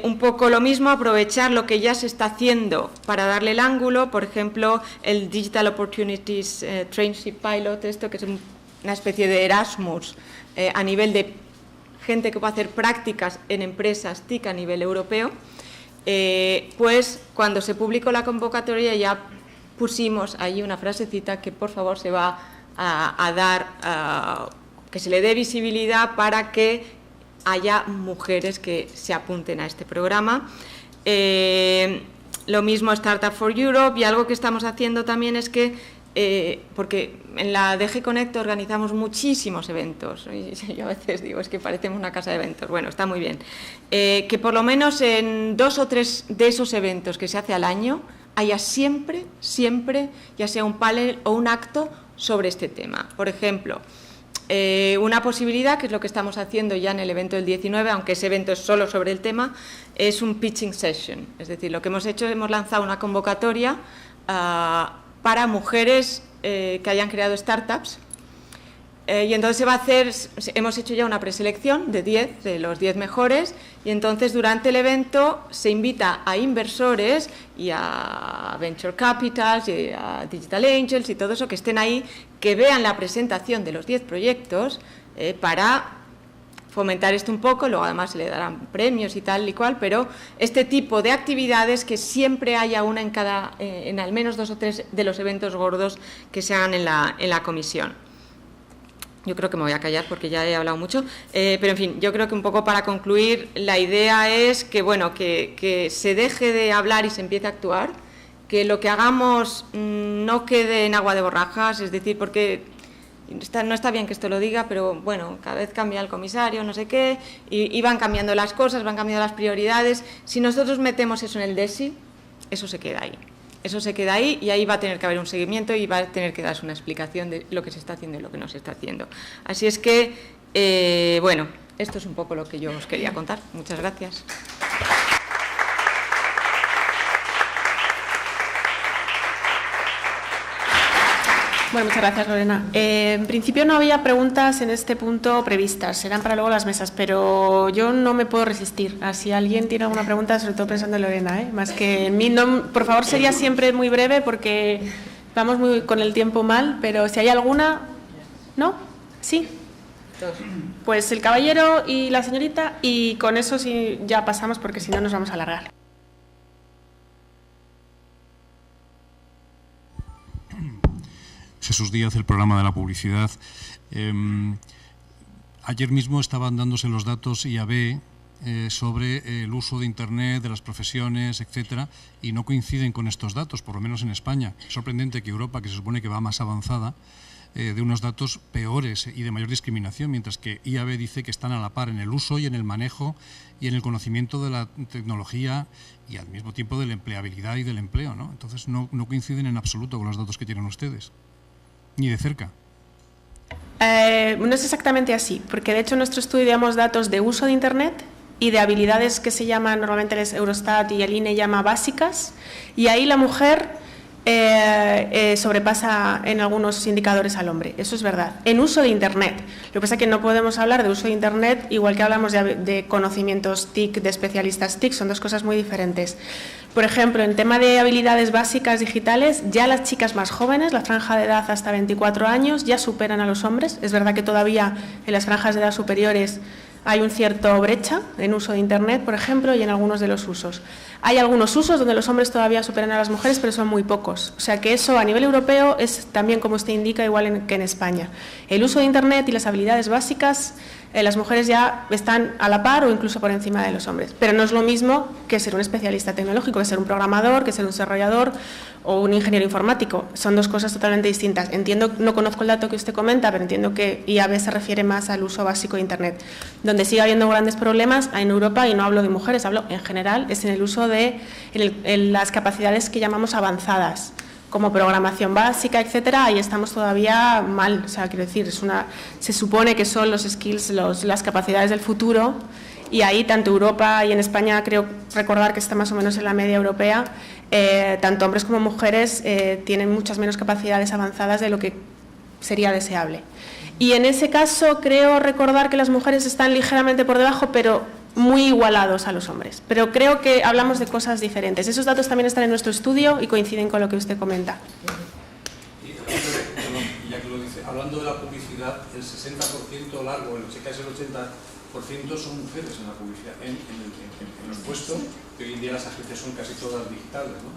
Un poco lo mismo, aprovechar lo que ya se está haciendo para darle el ángulo, por ejemplo, el Digital Opportunities Traineeship Pilot, esto que es una especie de Erasmus a nivel de gente que puede hacer prácticas en empresas TIC a nivel europeo. pues cuando se publicó la convocatoria ya pusimos ahí una frasecita que por favor se va a dar, que se le dé visibilidad para que haya mujeres que se apunten a este programa. Lo mismo Startup for Europe, y algo que estamos haciendo también es que, porque en la DG Connect organizamos muchísimos eventos, y yo a veces digo, es que parecemos una casa de eventos, bueno, está muy bien, que por lo menos en 2 o 3 de esos eventos que se hace al año, haya siempre, ya sea un panel o un acto sobre este tema. Por ejemplo, una posibilidad, que es lo que estamos haciendo ya en el evento del 19, aunque ese evento es solo sobre el tema, es un pitching session. Es decir, lo que hemos hecho, hemos lanzado una convocatoria para mujeres que hayan creado startups, y entonces se va a hacer, hemos hecho ya una preselección de 10, de los 10 mejores, y entonces durante el evento se invita a inversores y a venture capitals y a digital angels y todo eso que estén ahí, que vean la presentación de los 10 proyectos para fomentar esto un poco. Luego además se le darán premios y tal y cual, pero este tipo de actividades, que siempre haya una en cada, en al menos 2 o 3 de los eventos gordos que se hagan en la comisión. Yo creo que me voy a callar porque ya he hablado mucho, pero en fin, yo creo que un poco para concluir, la idea es que, bueno, que se deje de hablar y se empiece a actuar, que lo que hagamos no quede en agua de borrajas, es decir, porque no está bien que esto lo diga, pero bueno, cada vez cambia el comisario, no sé qué, y van cambiando las cosas, van cambiando las prioridades. Si nosotros metemos eso en el DESI, eso se queda ahí. Eso se queda ahí, y ahí va a tener que haber un seguimiento y va a tener que darse una explicación de lo que se está haciendo y lo que no se está haciendo. Así es que, bueno, esto es un poco lo que yo os quería contar. Muchas gracias. Bueno, muchas gracias, Lorena. En principio no había preguntas en este punto previstas, serán para luego las mesas, pero yo no me puedo resistir. Si alguien tiene alguna pregunta, sobre todo pensando en Lorena, más que en mí, no, por favor, sería siempre muy breve porque vamos muy con el tiempo mal, pero si hay alguna... ¿No? ¿Sí? Pues el caballero y la señorita, y con eso sí ya pasamos porque si no nos vamos a alargar. Jesús Díaz, el programa de la publicidad. Ayer mismo estaban dándose los datos IAB sobre el uso de Internet, de las profesiones, etcétera, y no coinciden con estos datos, por lo menos en España. Es sorprendente que Europa, que se supone que va más avanzada, de unos datos peores y de mayor discriminación, mientras que IAB dice que están a la par en el uso y en el manejo y en el conocimiento de la tecnología y al mismo tiempo de la empleabilidad y del empleo, ¿no? Entonces no coinciden en absoluto con los datos que tienen ustedes. Ni de cerca. No es exactamente así, porque de hecho en nuestro estudio damos datos de uso de Internet y de habilidades que se llaman, normalmente el Eurostat y el INE llama básicas, y ahí la mujer sobrepasa en algunos indicadores al hombre, eso es verdad, en uso de Internet. Lo que pasa es que no podemos hablar de uso de Internet igual que hablamos de conocimientos TIC, de especialistas TIC, son dos cosas muy diferentes. Por ejemplo, en tema de habilidades básicas digitales, ya las chicas más jóvenes, la franja de edad hasta 24 años, ya superan a los hombres. Es verdad que todavía en las franjas de edad superiores hay un cierto brecha en uso de Internet, por ejemplo, y en algunos de los usos. Hay algunos usos donde los hombres todavía superan a las mujeres, pero son muy pocos. O sea que eso a nivel europeo es también, como usted indica, igual que en España. El uso de Internet y las habilidades básicas, las mujeres ya están a la par o incluso por encima de los hombres. Pero no es lo mismo que ser un especialista tecnológico, que ser un programador, que ser un desarrollador o un ingeniero informático. Son dos cosas totalmente distintas. Entiendo, no conozco el dato que usted comenta, pero entiendo que IAB se refiere más al uso básico de Internet. Donde sigue habiendo grandes problemas en Europa, y no hablo de mujeres, hablo en general, es en el uso de en las capacidades que llamamos avanzadas, como programación básica, etcétera. Ahí estamos todavía mal. O sea, quiero decir, se supone que son los skills, las capacidades del futuro, y ahí tanto Europa y en España creo recordar que está más o menos en la media europea, tanto hombres como mujeres tienen muchas menos capacidades avanzadas de lo que sería deseable. Y en ese caso creo recordar que las mujeres están ligeramente por debajo, pero muy igualados a los hombres. Pero creo que hablamos de cosas diferentes. Esos datos también están en nuestro estudio y coinciden con lo que usted comenta. Ya que lo dice, hablando de la publicidad, el 60% largo, casi el 80%, son mujeres en la publicidad, en los puestos, que hoy en día las agencias son casi todas digitales, ¿no?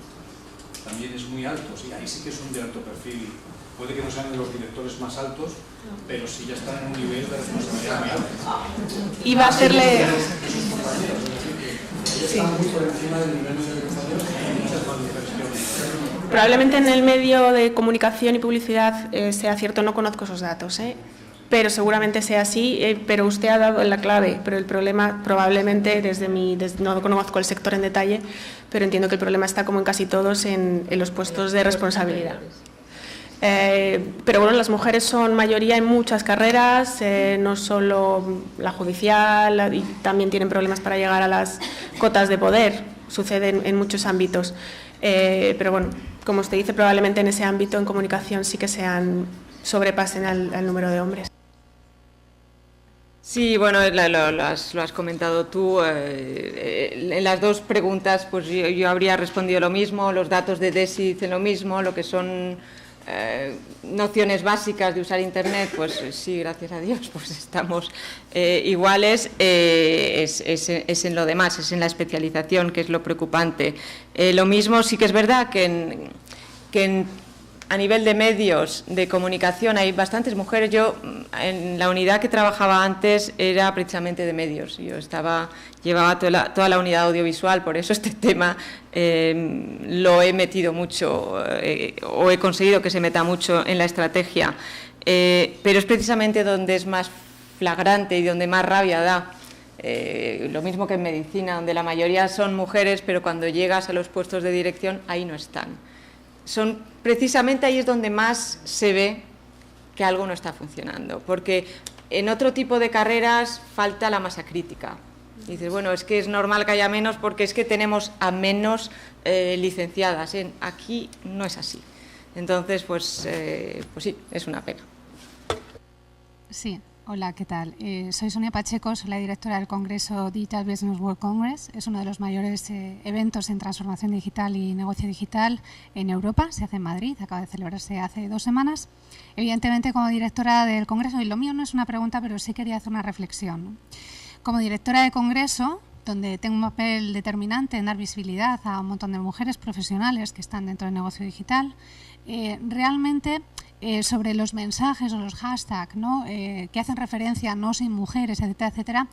También es muy alto, sí, ahí sí que son de alto perfil. Puede que no sean de los directores más altos, pero sí ya están en un nivel de responsabilidad muy alto. Iba a hacerle... Sí. Están muy por encima del nivel de compañeros y muchas más mujeres que hombres. Probablemente en el medio de comunicación y publicidad sea cierto, no conozco esos datos, pero seguramente sea así, pero usted ha dado la clave, pero el problema probablemente no conozco el sector en detalle, pero entiendo que el problema está como en casi todos en los puestos de responsabilidad. Pero bueno, las mujeres son mayoría en muchas carreras, no solo la judicial, y también tienen problemas para llegar a las cotas de poder, sucede en muchos ámbitos. Pero bueno, como usted dice, probablemente en ese ámbito, en comunicación, sí que sobrepasen al número de hombres. Sí, bueno, lo has comentado tú. En las dos preguntas pues yo habría respondido lo mismo. Los datos de DESI dicen lo mismo. Lo que son nociones básicas de usar Internet, pues sí, gracias a Dios, pues estamos iguales. Es en lo demás, es en la especialización, que es lo preocupante. Lo mismo sí que es verdad que a nivel de medios de comunicación hay bastantes mujeres. Yo, en la unidad que trabajaba antes, era precisamente de medios. Yo llevaba toda la unidad audiovisual, por eso este tema lo he metido mucho, o he conseguido que se meta mucho en la estrategia. Pero es precisamente donde es más flagrante y donde más rabia da. Lo mismo que en medicina, donde la mayoría son mujeres, pero cuando llegas a los puestos de dirección, ahí no están. Precisamente ahí es donde más se ve que algo no está funcionando, porque en otro tipo de carreras falta la masa crítica. Dices, bueno, es que es normal que haya menos porque es que tenemos a menos licenciadas. Aquí no es así. Entonces, pues sí, es una pena. Sí. Hola, ¿qué tal? Soy Sonia Pacheco, soy la directora del Congreso Digital Business World Congress. Es uno de los mayores eventos en transformación digital y negocio digital en Europa. Se hace en Madrid, acaba de celebrarse hace 2 semanas. Evidentemente, como directora del Congreso, y lo mío no es una pregunta, pero sí quería hacer una reflexión, ¿no? Como directora de Congreso, donde tengo un papel determinante en dar visibilidad a un montón de mujeres profesionales que están dentro del negocio digital, realmente sobre los mensajes o los hashtags, ¿no? Que hacen referencia a no sin mujeres, etcétera, etcétera.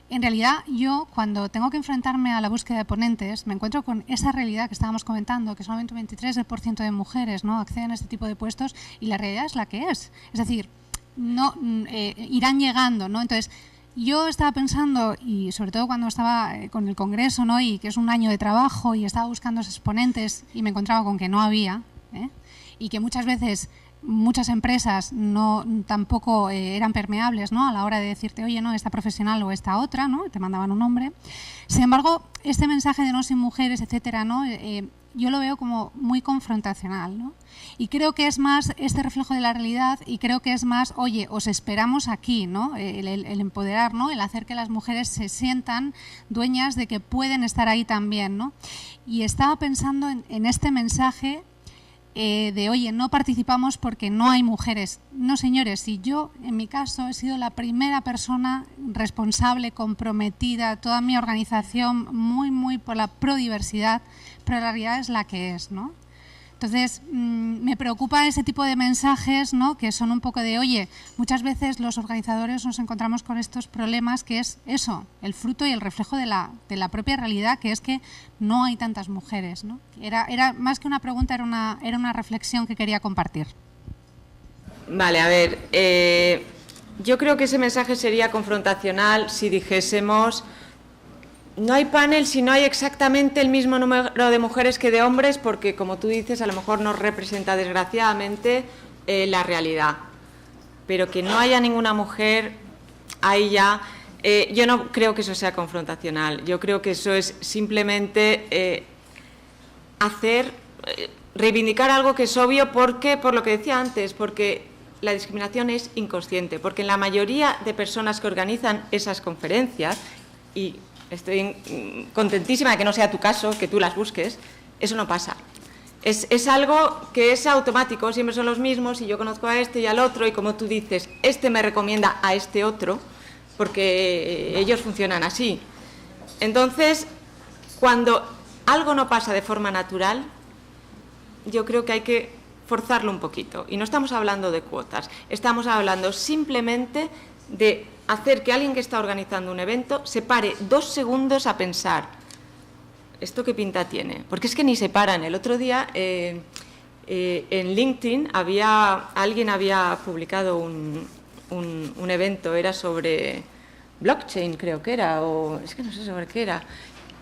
En realidad, yo cuando tengo que enfrentarme a la búsqueda de ponentes, me encuentro con esa realidad que estábamos comentando, que solamente un 23% de mujeres, ¿no?, acceden a este tipo de puestos, y la realidad es la que es. Es decir, no irán llegando, ¿no? Entonces, yo estaba pensando, y sobre todo cuando estaba con el Congreso, ¿no?, y que es un año de trabajo, y estaba buscando esos ponentes y me encontraba con que no había, y que muchas veces muchas empresas tampoco eran permeables, ¿no?, a la hora de decirte, oye, no, esta profesional o esta otra, ¿no?, te mandaban un nombre. Sin embargo, este mensaje de no sin mujeres, etcétera, ¿no?, yo lo veo como muy confrontacional, ¿no? Y creo que es más este reflejo de la realidad, y creo que es más, oye, os esperamos aquí, ¿no?, el empoderar, ¿no?, el hacer que las mujeres se sientan dueñas de que pueden estar ahí también, ¿no? Y estaba pensando en este mensaje de, oye, no participamos porque no hay mujeres. No, señores, si yo, en mi caso, he sido la primera persona responsable, comprometida, toda mi organización muy por la prodiversidad, pero la realidad es la que es, ¿no? Entonces, me preocupa ese tipo de mensajes, ¿no?, que son un poco de, oye, muchas veces los organizadores nos encontramos con estos problemas, que es eso, el fruto y el reflejo de la propia realidad, que es que no hay tantas mujeres, ¿no? Era más que una pregunta, era una reflexión que quería compartir. Vale, a ver, yo creo que ese mensaje sería confrontacional si dijésemos: no hay panel si no hay exactamente el mismo número de mujeres que de hombres, porque, como tú dices, a lo mejor nos representa desgraciadamente la realidad. Pero que no haya ninguna mujer, ahí ya... yo no creo que eso sea confrontacional. Yo creo que eso es simplemente reivindicar algo que es obvio, porque, por lo que decía antes, porque la discriminación es inconsciente, porque en la mayoría de personas que organizan esas conferencias, y estoy contentísima de que no sea tu caso, que tú las busques, eso no pasa. Es algo que es automático, siempre son los mismos, y yo conozco a este y al otro, y como tú dices, este me recomienda a este otro, porque ellos funcionan así. Entonces, cuando algo no pasa de forma natural, yo creo que hay que forzarlo un poquito. Y no estamos hablando de cuotas, estamos hablando simplemente de hacer que alguien que está organizando un evento se pare 2 segundos a pensar, ¿esto qué pinta tiene? Porque es que ni se paran. El otro día en LinkedIn alguien había publicado un evento, era sobre blockchain, creo que era, o es que no sé sobre qué era,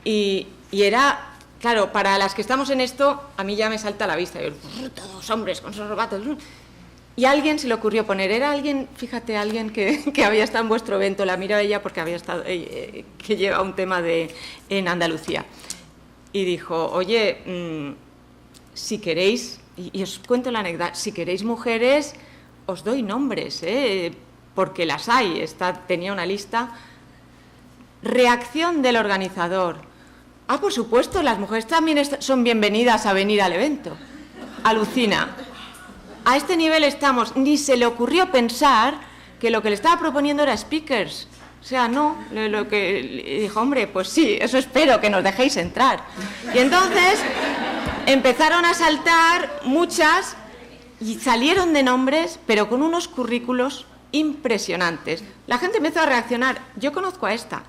y era, claro, para las que estamos en esto, a mí ya me salta a la vista, todos hombres con sus robatos, y a alguien se le ocurrió poner, era alguien, fíjate, alguien que había estado en vuestro evento, la miro a ella porque había estado, que lleva un tema en Andalucía, y dijo, oye, si queréis, y os cuento la anécdota, si queréis mujeres, os doy nombres, porque las hay, tenía una lista. Reacción del organizador. Ah, por supuesto, las mujeres también son bienvenidas a venir al evento. Alucina. A este nivel estamos. Ni se le ocurrió pensar que lo que le estaba proponiendo era speakers. O sea, no, lo que dijo, hombre, pues sí, eso espero, que nos dejéis entrar. Y entonces empezaron a saltar muchas y salieron de nombres, pero con unos currículos impresionantes. La gente empezó a reaccionar, yo conozco a esta,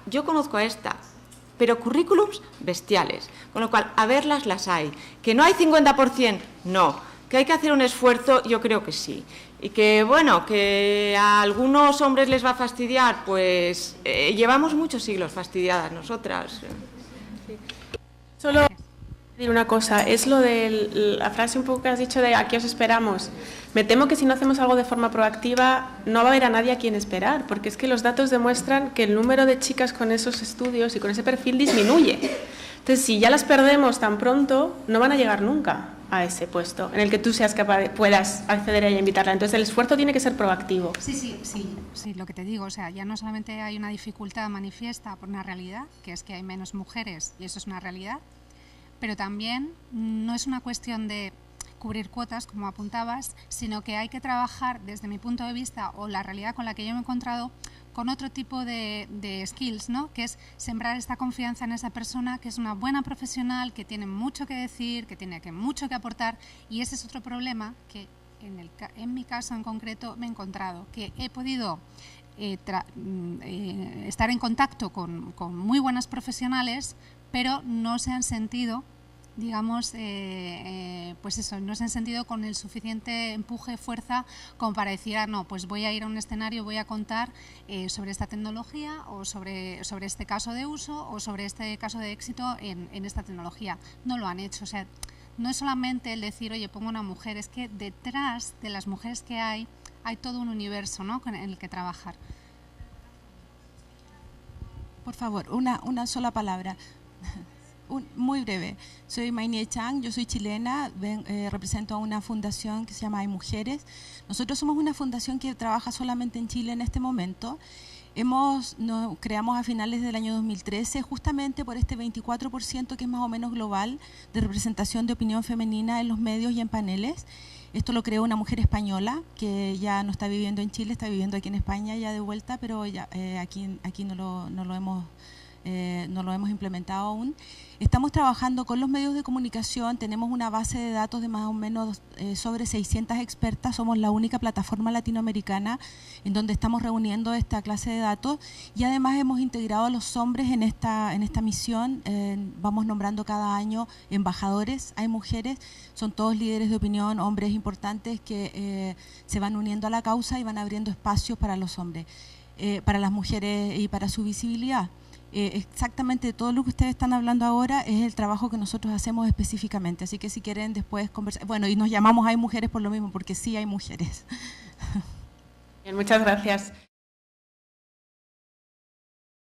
pero currículums bestiales. Con lo cual, a verlas las hay. ¿Que no hay 50%? No. ¿Que hay que hacer un esfuerzo? Yo creo que sí. Y que, bueno, que a algunos hombres les va a fastidiar, pues llevamos muchos siglos fastidiadas nosotras. Solo decir una cosa, es lo de la frase un poco que has dicho de aquí os esperamos. Me temo que si no hacemos algo de forma proactiva no va a haber a nadie a quien esperar, porque es que los datos demuestran que el número de chicas con esos estudios y con ese perfil disminuye. Entonces, si ya las perdemos tan pronto, no van a llegar nunca a ese puesto en el que tú seas capaz, puedas acceder a ella e invitarla. Entonces, el esfuerzo tiene que ser proactivo. Sí, lo que te digo, o sea, ya no solamente hay una dificultad manifiesta por una realidad, que es que hay menos mujeres, y eso es una realidad, pero también no es una cuestión de cubrir cuotas, como apuntabas, sino que hay que trabajar, desde mi punto de vista, o la realidad con la que yo me he encontrado, con otro tipo de skills, ¿no? Que es sembrar esta confianza en esa persona, que es una buena profesional, que tiene mucho que decir, que tiene mucho que aportar, y ese es otro problema que en mi caso en concreto me he encontrado, que he podido estar en contacto con muy buenas profesionales, pero no se han sentido, digamos, pues eso, no se han sentido con el suficiente empuje, fuerza, como para decir, no, pues voy a ir a un escenario, voy a contar sobre esta tecnología o sobre este caso de uso o sobre este caso de éxito en esta tecnología. No lo han hecho, o sea, no es solamente el decir, oye, pongo una mujer, es que detrás de las mujeres que hay todo un universo, ¿no?, en el que trabajar. Por favor, una sola palabra. Muy breve. Soy Mainie Chang, yo soy chilena, represento a una fundación que se llama Hay Mujeres. Nosotros somos una fundación que trabaja solamente en Chile en este momento. Nos creamos a finales del año 2013 justamente por este 24% que es más o menos global de representación de opinión femenina en los medios y en paneles. Esto lo creó una mujer española que ya no está viviendo en Chile, está viviendo aquí en España ya de vuelta, pero ya, aquí no lo hemos implementado aún. Estamos trabajando con los medios de comunicación, tenemos una base de datos de más o menos sobre 600 expertas, somos la única plataforma latinoamericana en donde estamos reuniendo esta clase de datos y además hemos integrado a los hombres en esta misión, vamos nombrando cada año embajadores, hay mujeres, son todos líderes de opinión, hombres importantes que se van uniendo a la causa y van abriendo espacios para los hombres, para las mujeres y para su visibilidad. Exactamente todo lo que ustedes están hablando ahora es el trabajo que nosotros hacemos específicamente, así que si quieren después conversar, bueno, y nos llamamos Hay Mujeres por lo mismo, porque sí hay mujeres. Bien, muchas gracias.